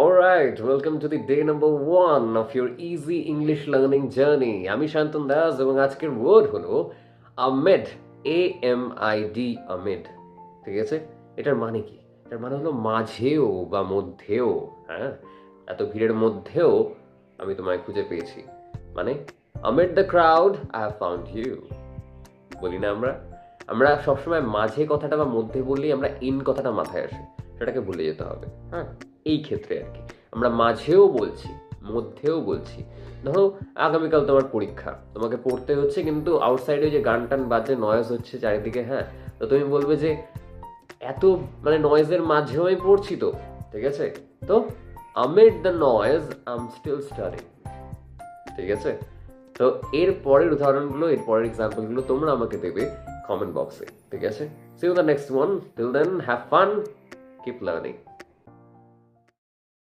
Alright, welcome to the day number 1 of your easy English learning journey. আমি শান্তন দাস এবং আজকের word হলো আমেড, AMID, আমেড। ঠিক আছে? এটার মানে কি? এটার মানে হলো মাঝেও বা মধ্যেও, হ্যাঁ? এত ভিড়ের মধ্যেও আমি তোমায় খুঁজে পেয়েছি। মানে amid the crowd I have found you। বলি না আমরা সবসময় মাঝে কথাটা বা মধ্যে বললেই আমরা ইন কথাটা মাথায় আসে, সেটাকে ভুলে যেতে হবে। হ্যাঁ, এই ক্ষেত্রে আর কি আমরা মাঝেও বলছি, মধ্যেও বলছি। ধরো আগামীকাল তোমার পরীক্ষা, তোমাকে পড়তে হচ্ছে, কিন্তু আউটসাইডে যে গান টান বাজে, নয়েজ হচ্ছে চারিদিকে, হ্যাঁ, তো তুমি বলবে যে এত মানে নয়েজের মাঝেও আমি পড়ছি তো, ঠিক আছে? তো amid the noise I'm still studying। ঠিক আছে? তো এর পরের উদাহরণগুলো, এর পরের এক্সাম্পলগুলো তোমরা আমাকে দেবে কমেন্ট বক্সে, ঠিক আছে? See you in the next one. Till then, have fun, keep learning.